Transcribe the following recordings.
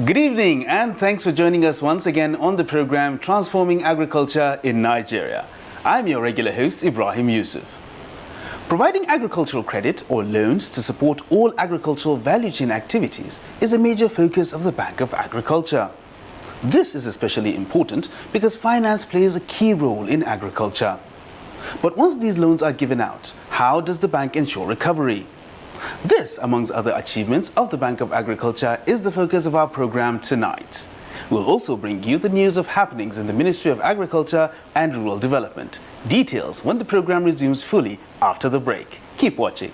Good evening and thanks for joining us once again on the program Transforming Agriculture in Nigeria. I'm your regular host Ibrahim Yusuf. Providing agricultural credit or loans to support all agricultural value chain activities is a major focus of the Bank of Agriculture. This is especially important because finance plays a key role in agriculture. But once these loans are given out, how does the bank ensure recovery? This, amongst other achievements of the Bank of Agriculture, is the focus of our program tonight. We'll also bring you the news of happenings in the Ministry of Agriculture and Rural Development. Details when the program resumes fully after the break. Keep watching.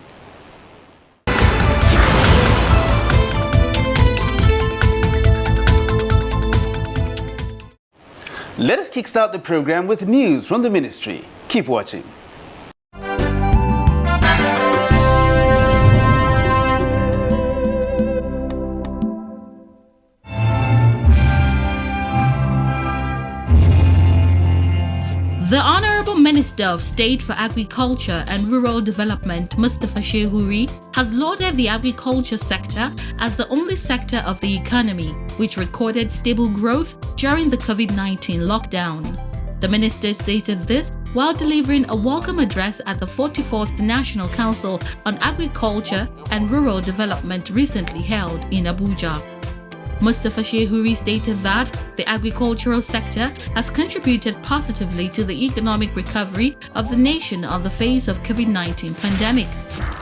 Let us kickstart the program with news from the ministry. Keep watching. The Honorable Minister of State for Agriculture and Rural Development, Mustapha Shehuri, has lauded the agriculture sector as the only sector of the economy which recorded stable growth during the COVID-19 lockdown. The minister stated this while delivering a welcome address at the 44th National Council on Agriculture and Rural Development recently held in Abuja. Mustapha Shehuri stated that the agricultural sector has contributed positively to the economic recovery of the nation on the face of COVID-19 pandemic.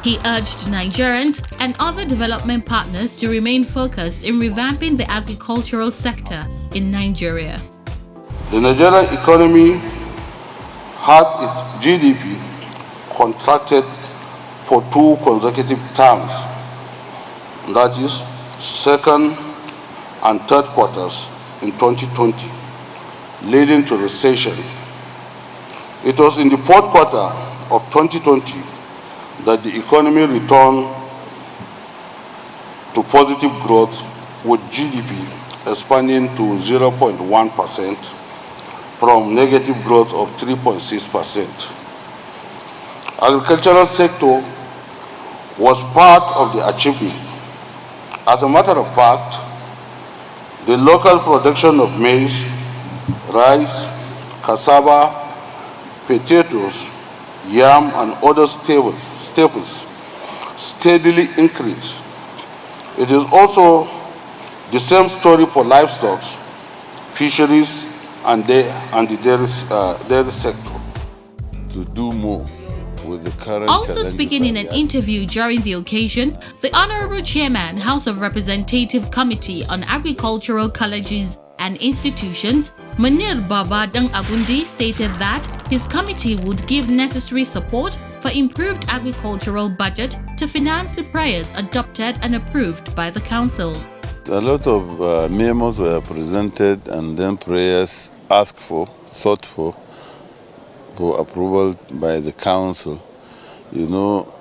He urged Nigerians and other development partners to remain focused in revamping the agricultural sector in Nigeria. The Nigerian economy had its GDP contracted for 2 consecutive terms, that is, second and third quarters in 2020, leading to recession. It was in the fourth quarter of 2020 that the economy returned to positive growth, with GDP expanding to 0.1% from negative growth of 3.6%. Agricultural sector was part of the achievement. As a matter of fact, the local production of maize, rice, cassava, potatoes, yam, and other staples steadily increased. It is also the same story for livestock, fisheries, and the dairy sector. To do more. Also speaking in an interview during the occasion, the Honorable Chairman, House of Representative Committee on Agricultural Colleges and Institutions, Munir Baba Dang Agundi, stated that his committee would give necessary support for improved agricultural budget to finance the prayers adopted and approved by the Council. A lot of memos were presented and then prayers asked for, sought for approval by the council. You know,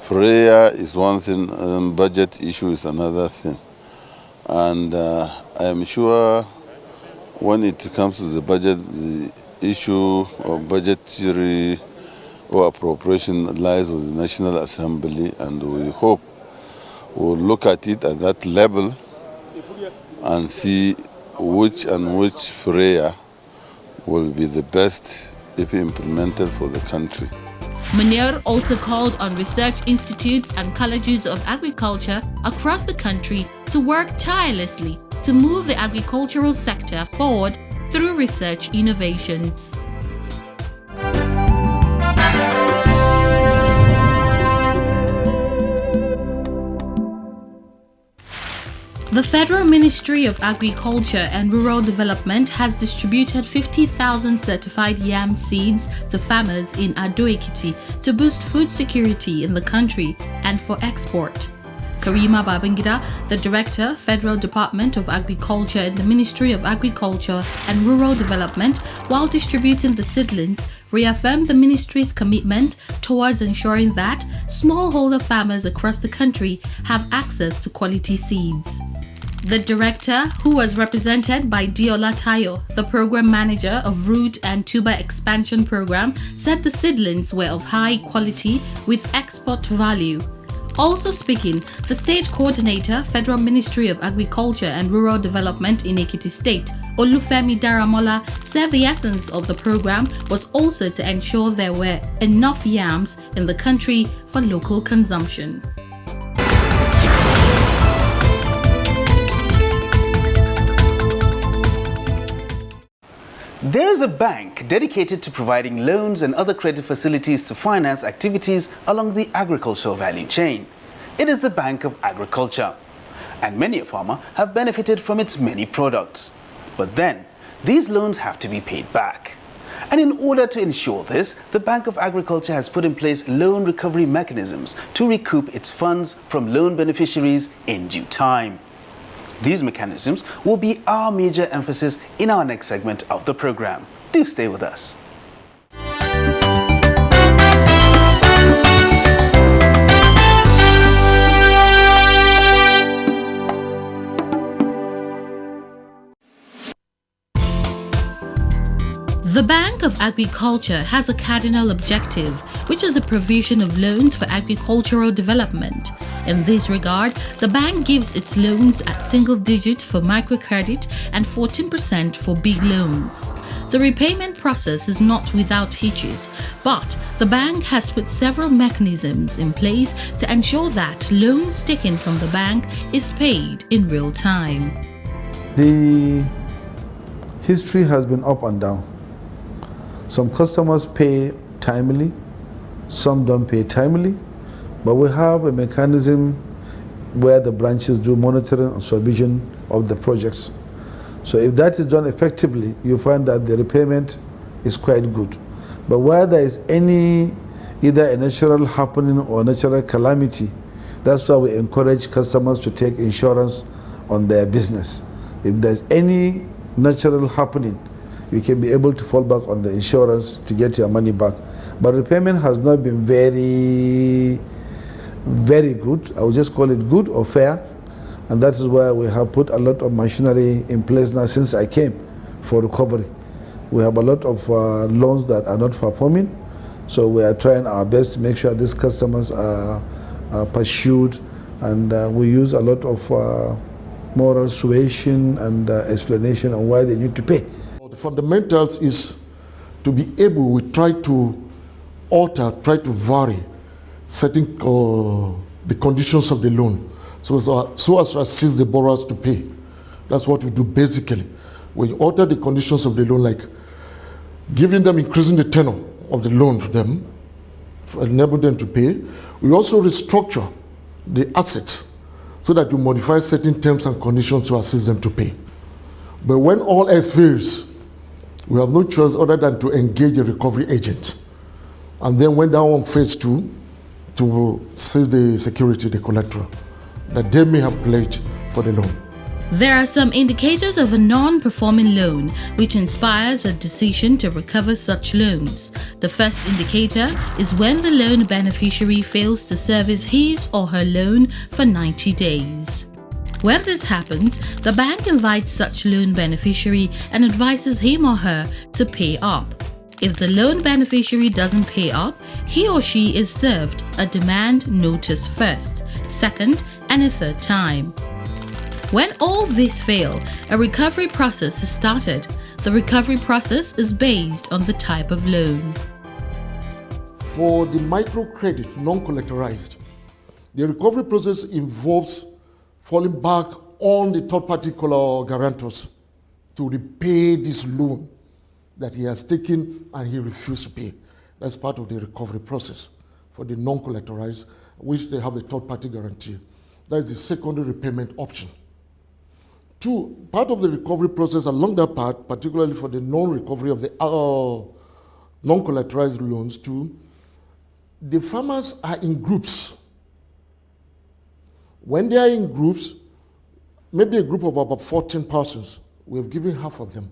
prayer is one thing, and budget issue is another thing. And I am sure when it comes to the budget, the issue of budgetary or appropriation lies with the National Assembly, and we hope we'll look at it at that level and see which prayer will be the best if implemented for the country. Munir also called on research institutes and colleges of agriculture across the country to work tirelessly to move the agricultural sector forward through research innovations. The Federal Ministry of Agriculture and Rural Development has distributed 50,000 certified yam seeds to farmers in Ado-Ekiti to boost food security in the country and for export. Karima Babangida, the Director, Federal Department of Agriculture in the Ministry of Agriculture and Rural Development, while distributing the seedlings, reaffirmed the ministry's commitment towards ensuring that smallholder farmers across the country have access to quality seeds. The director, who was represented by Diola Tayo, the program manager of Root and Tuber Expansion Program, said the seedlings were of high quality with export value. Also speaking, the State Coordinator, Federal Ministry of Agriculture and Rural Development in Ekiti State, Olufemi Daramola, said the essence of the program was also to ensure there were enough yams in the country for local consumption. There is a bank dedicated to providing loans and other credit facilities to finance activities along the agricultural value chain. It is the Bank of Agriculture, and many a farmer have benefited from its many products. But then, these loans have to be paid back. And in order to ensure this, the Bank of Agriculture has put in place loan recovery mechanisms to recoup its funds from loan beneficiaries in due time. These mechanisms will be our major emphasis in our next segment of the program. Do stay with us. The Bank of Agriculture has a cardinal objective, which is the provision of loans for agricultural development. In this regard, the bank gives its loans at single digits for microcredit and 14% for big loans. The repayment process is not without hitches, but the bank has put several mechanisms in place to ensure that loans taken from the bank is paid in real time. The history has been up and down. Some customers pay timely, some don't pay timely, but we have a mechanism where the branches do monitoring and supervision of the projects. So if that is done effectively, you find that the repayment is quite good. But where there is either a natural happening or natural calamity, that's why we encourage customers to take insurance on their business. If there's any natural happening, you can be able to fall back on the insurance to get your money back. But repayment has not been very good. I would just call it good or fair. And that is why we have put a lot of machinery in place now since I came for recovery. We have a lot of loans that are not performing. So we are trying our best to make sure these customers are pursued. And we use a lot of moral suasion and explanation on why they need to pay. The fundamentals is to be able, we try to alter, try to vary certain the conditions of the loan so as to assist the borrowers to pay. That's what we do basically. We alter the conditions of the loan, like giving them, increasing the tenor of the loan for them, to enable them to pay. We also restructure the assets so that we modify certain terms and conditions to assist them to pay. But when all else fails, we have no choice other than to engage a recovery agent. And then when that one fails to seize the security, the collateral, that they may have pledged for the loan. There are some indicators of a non-performing loan which inspires a decision to recover such loans. The first indicator is when the loan beneficiary fails to service his or her loan for 90 days. When this happens, the bank invites such loan beneficiary and advises him or her to pay up. If the loan beneficiary doesn't pay up, he or she is served a demand notice first, second, and a third time. When all this fail, a recovery process is started. The recovery process is based on the type of loan. For the microcredit, non-collateralized, the recovery process involves falling back on the third-party guarantors to repay this loan that he has taken and he refused to pay. That's part of the recovery process for the non-collateralized, which they have the third-party guarantee. That is the secondary repayment option. Two, part of the recovery process along that part, particularly for the non-recovery of the non-collateralized loans too, the farmers are in groups. When they are in groups, maybe a group of about 14 persons, we have given half of them.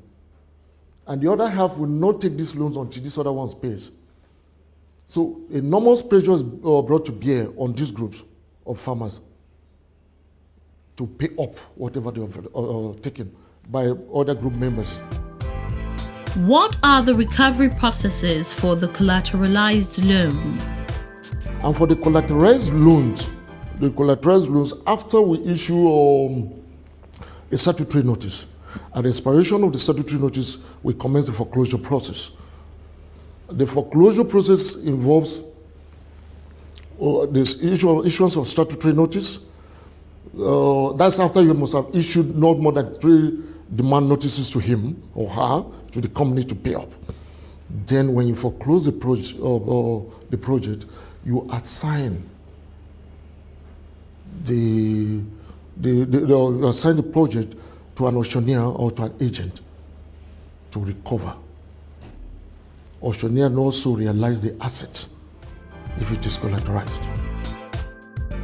And the other half will not take these loans until this other one pays. So enormous pressure is brought to bear on these groups of farmers to pay up whatever they have taken by other group members. What are the recovery processes for the collateralized loan? And for the collateralized loans, the collateralized loans after we issue a statutory notice. At the expiration of the statutory notice, we commence the foreclosure process. The foreclosure process involves this issuance of statutory notice. That's after you must have issued not more than 3 demand notices to him or her, to the company to pay up. Then when you foreclose the project, you assign assign the project to an auctioneer or to an agent to recover. Auctioneer can also realize the asset if it is collateralized.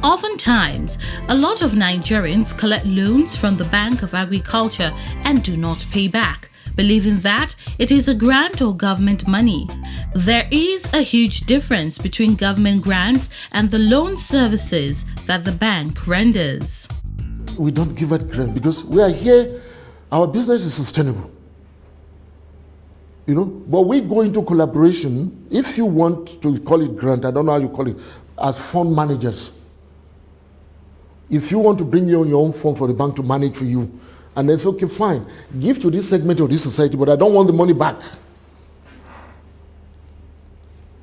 Oftentimes, a lot of Nigerians collect loans from the Bank of Agriculture and do not pay back, believing that it is a grant or government money. There is a huge difference between government grants and the loan services that the bank renders. We don't give out grant because we are here, our business is sustainable. But we go into collaboration, if you want to call it grant, I don't know how you call it, as fund managers. If you want to bring your own fund for the bank to manage for you, and they say, okay, fine, give to this segment of this society, but I don't want the money back.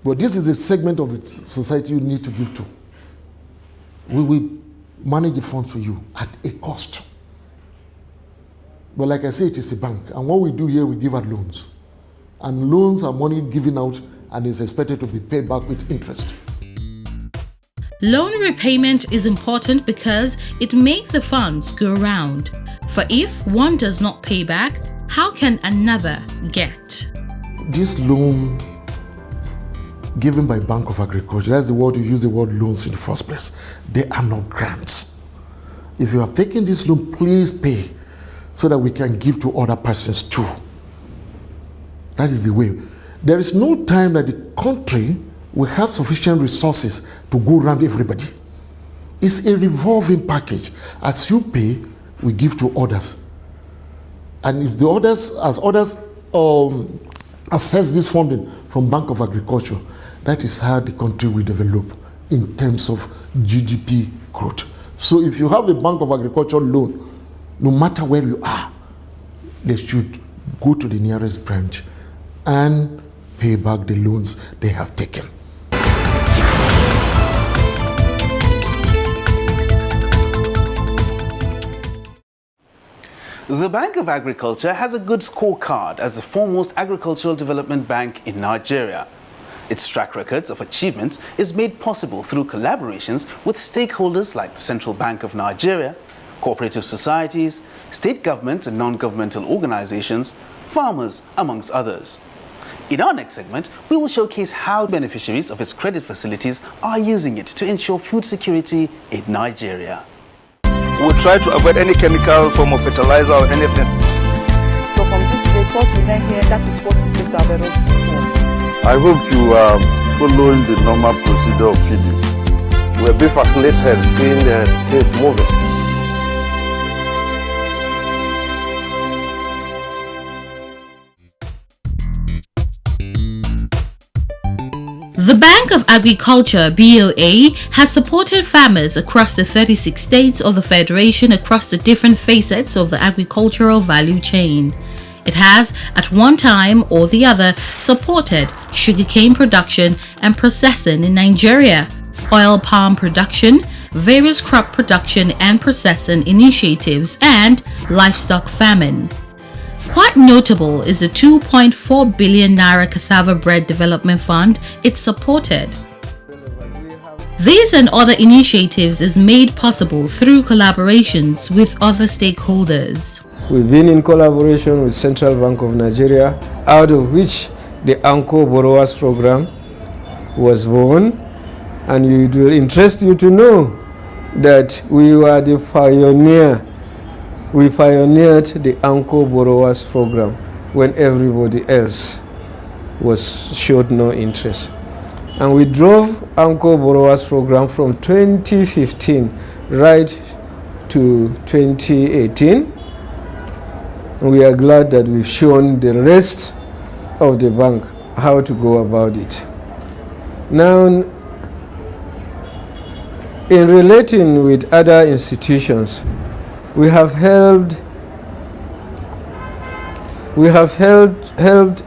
But this is the segment of the society you need to give to. We will manage the funds for you at a cost. But like I say, it is a bank, and what we do here, we give out loans. And loans are money given out and is expected to be paid back with interest. Loan repayment is important because it makes the funds go round. For if one does not pay back, how can another get? This loan given by Bank of Agriculture, that's the word you use the word loans in the first place. They are not grants. If you have taken this loan, please pay so that we can give to other persons too. That is the way. There is no time that the country will have sufficient resources to go around everybody. It's a revolving package. As you pay, we give to others. And if as others access this funding from Bank of Agriculture, that is how the country will develop in terms of GDP growth. So if you have a Bank of Agriculture loan, no matter where you are, they should go to the nearest branch and pay back the loans they have taken. The Bank of Agriculture has a good scorecard as the foremost agricultural development bank in Nigeria. Its track records of achievements is made possible through collaborations with stakeholders like the Central Bank of Nigeria, cooperative societies, state governments and non-governmental organizations, farmers, amongst others. In our next segment, we will showcase how beneficiaries of its credit facilities are using it to ensure food security in Nigeria. We'll try to avoid any chemical form of fertilizer or anything. So from this place, what we learn here, that is what we take to our food. I hope you are following the normal procedure of feeding. We'll be fascinated seeing things moving. The Bank of Agriculture (BOA) has supported farmers across the 36 states of the Federation across the different facets of the agricultural value chain. It has, at one time or the other, supported sugarcane production and processing in Nigeria, oil palm production, various crop production and processing initiatives, and livestock farming. Quite notable is the 2.4 billion naira cassava bread development fund it supported. These and other initiatives is made possible through collaborations with other stakeholders. We've been in collaboration with Central Bank of Nigeria, out of which the Anko Borrowers Program was born, and it will interest you to know that we were the pioneer. We pioneered the Anko Borrowers Program when everybody else showed no interest. And we drove Anko Borrowers Program from 2015 right to 2018. And we are glad that we've shown the rest of the bank how to go about it. Now, In relating with other institutions, we have helped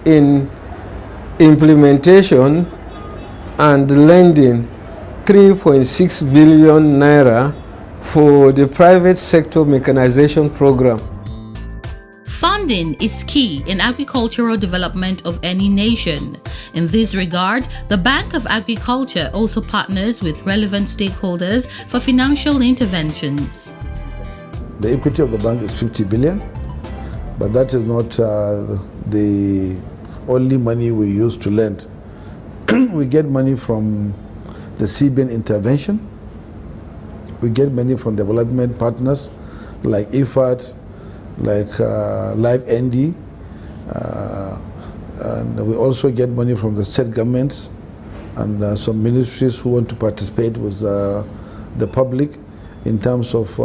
in implementation and lending 3.6 billion naira for the private sector mechanization program. Funding is key in agricultural development of any nation. In this regard, the Bank of Agriculture also partners with relevant stakeholders for financial interventions. The equity of the bank is 50 billion, but that is not the only money we use to lend. We get money from the CBN intervention. We get money from development partners like IFAD, like Live ND, and we also get money from the state governments and some ministries who want to participate with the public in terms of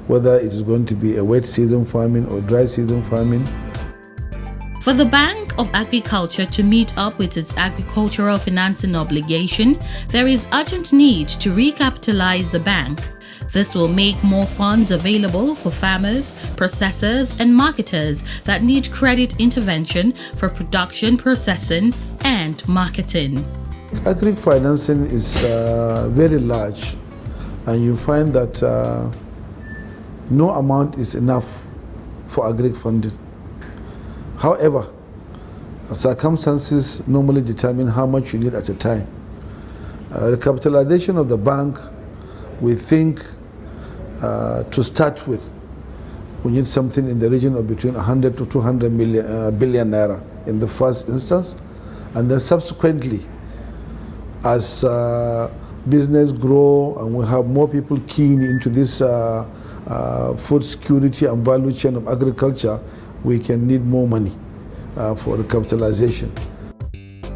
whether it is going to be a wet season farming or dry season farming. For the Bank of Agriculture to meet up with its agricultural financing obligation, there is urgent need to recapitalize the bank. This will make more funds available for farmers, processors, and marketers that need credit intervention for production, processing, and marketing. Agri financing is very large, and you find that no amount is enough for agri funding. However, circumstances normally determine how much you need at a time. Recapitalization of the bank, we think to start with, we need something in the region of between 100 to 200 billion naira in the first instance, and then subsequently, as business grow and we have more people keen into this food security and value chain of agriculture, we can need more money for recapitalization.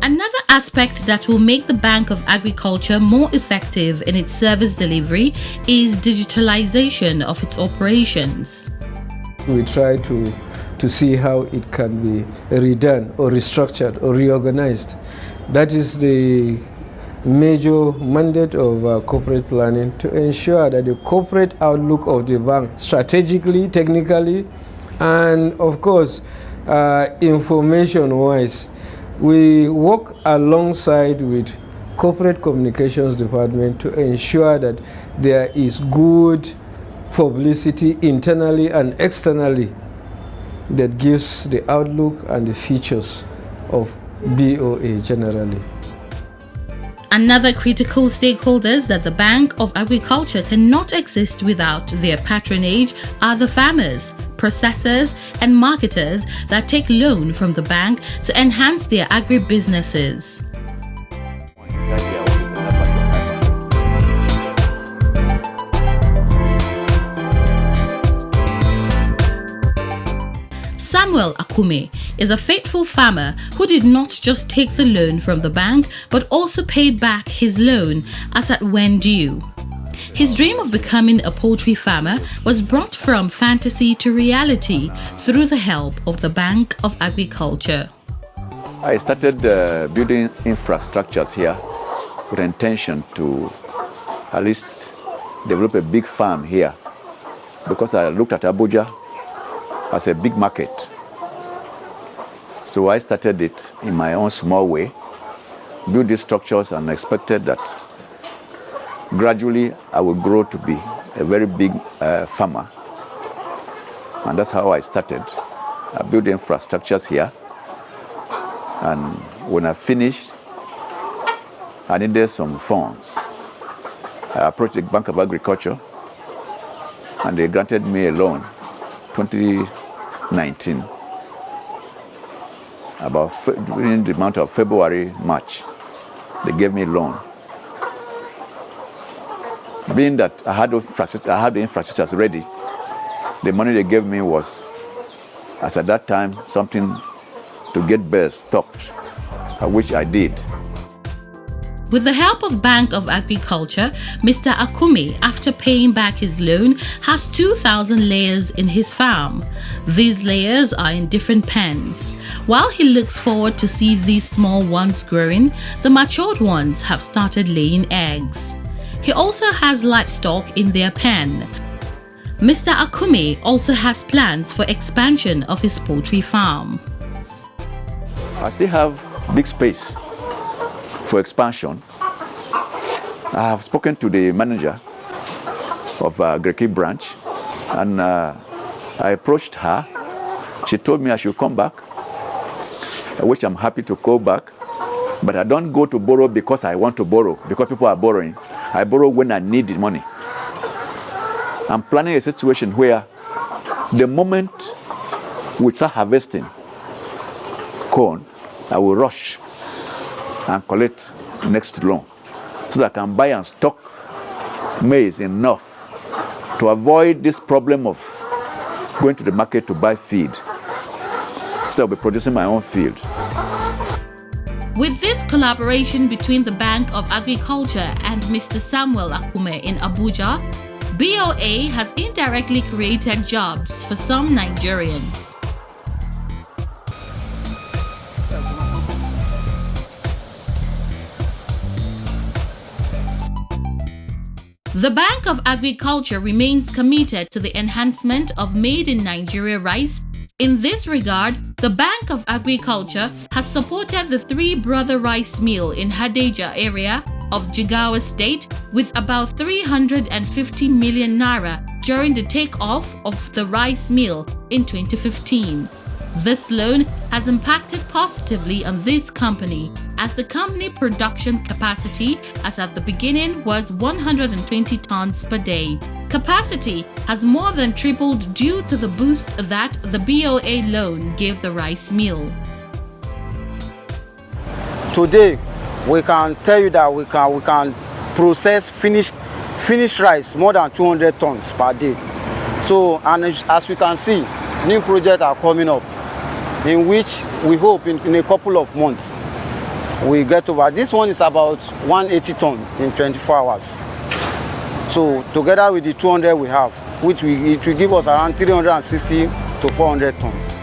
Another aspect that will make the Bank of Agriculture more effective in its service delivery is digitalization of its operations. We try to see how it can be redone or restructured or reorganized. That is the major mandate of corporate planning, to ensure that the corporate outlook of the bank, strategically, technically, and of course, information-wise, we work alongside with corporate communications department to ensure that there is good publicity internally and externally that gives the outlook and the features of BOA generally. Another critical stakeholders that the Bank of Agriculture cannot exist without their patronage are the farmers, processors, and marketers that take loan from the bank to enhance their agribusinesses. Samuel Akume is a faithful farmer who did not just take the loan from the bank but also paid back his loan as at when due. His dream of becoming a poultry farmer was brought from fantasy to reality through the help of the Bank of Agriculture. I started building infrastructures here with intention to at least develop a big farm here, because I looked at Abuja as a big market. So I started it in my own small way, built these structures, and expected that gradually I would grow to be a very big farmer. And that's how I started. I built infrastructures here. And when I finished, I needed some funds. I approached the Bank of Agriculture, and they granted me a loan, 2019. During the month of February, March, they gave me a loan. Being that I had the infrastructures ready, the money they gave me was, as at that time, something to get birds stocked, which I did. With the help of Bank of Agriculture, Mr. Akume, after paying back his loan, has 2,000 layers in his farm. These layers are in different pens. While he looks forward to see these small ones growing, the matured ones have started laying eggs. He also has livestock in their pen. Mr. Akume also has plans for expansion of his poultry farm. I still have big space for expansion. I have spoken to the manager of Greki branch, and I approached her. She told me I should come back, which I'm happy to go back. But I don't go to borrow because I want to borrow, because people are borrowing. I borrow when I need the money. I'm planning a situation where the moment we start harvesting corn, I will rush and collect next loan so that I can buy and stock maize enough to avoid this problem of going to the market to buy feed. So I'll be producing my own feed. With this collaboration between the Bank of Agriculture and Mr. Samuel Akume in Abuja, BOA has indirectly created jobs for some Nigerians. The Bank of Agriculture remains committed to the enhancement of Made in Nigeria rice. In this regard, the Bank of Agriculture has supported the Three Brother Rice Mill in Hadeja area of Jigawa State with about 350 million naira during the takeoff of the rice mill in 2015. This loan has impacted positively on this company, as the company production capacity as at the beginning was 120 tons per day. Capacity has more than tripled due to the boost that the BOA loan gave the rice mill. Today, we can tell you that we can process finished rice more than 200 tons per day. So, and as we can see, new projects are coming up, in which we hope in a couple of months we get over. This one is about 180 tons in 24 hours. So together with the 200 we have, it will give us around 360 to 400 tons.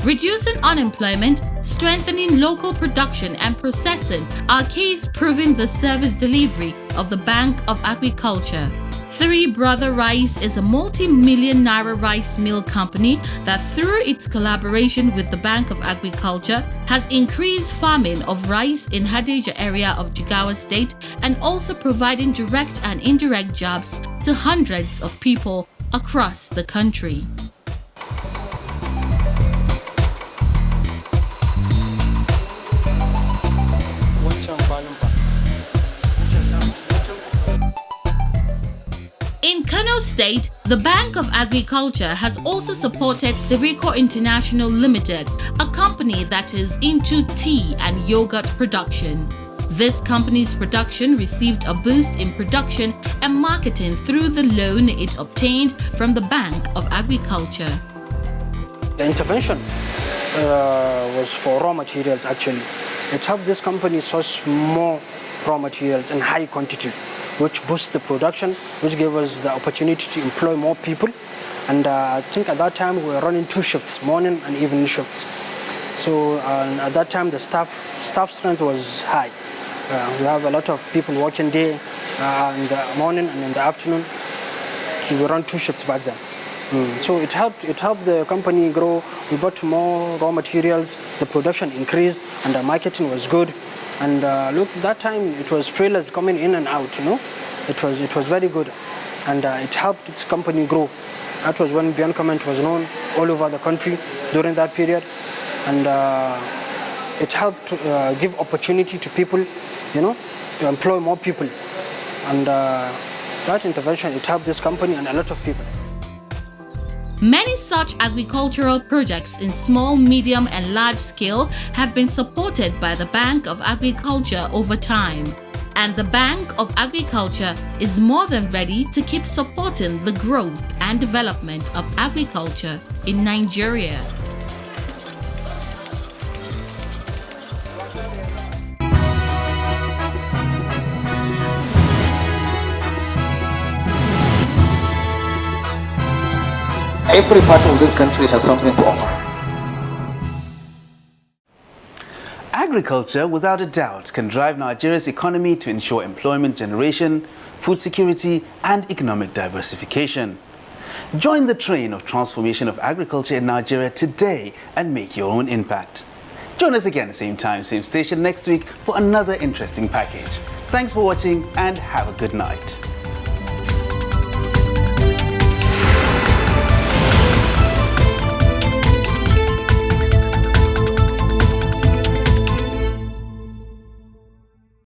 Reducing unemployment, strengthening local production and processing are keys proving the service delivery of the Bank of Agriculture. Three Brother Rice is a multi-million naira rice mill company that, through its collaboration with the Bank of Agriculture, has increased farming of rice in Hadeja area of Jigawa State and also providing direct and indirect jobs to hundreds of people across the country. In Kano State, the Bank of Agriculture has also supported Sirico International Limited, a company that is into tea and yogurt production. This company's production received a boost in production and marketing through the loan it obtained from the Bank of Agriculture. The intervention was for raw materials actually. It helped this company source more raw materials in high quantity, which boosts the production, which gave us the opportunity to employ more people. And I think at that time we were running 2 shifts, morning and evening shifts. So at that time the staff strength was high. We have a lot of people working day in the morning and in the afternoon. So we run 2 shifts back then. So it helped the company grow. We bought more raw materials, the production increased, and the marketing was good. And look, that time it was trailers coming in and out, you know. It was very good, and it helped this company grow. That was when Beyond Comment was known all over the country during that period, and it helped give opportunity to people, you know, to employ more people. And that intervention, it helped this company and a lot of people. Many such agricultural projects in small, medium, and large scale have been supported by the Bank of Agriculture over time. And the Bank of Agriculture is more than ready to keep supporting the growth and development of agriculture in Nigeria. Every part of this country has something to offer. Agriculture, without a doubt, can drive Nigeria's economy to ensure employment generation, food security, and economic diversification. Join the train of transformation of agriculture in Nigeria today and make your own impact. Join us again, same time, same station next week for another interesting package. Thanks for watching and have a good night.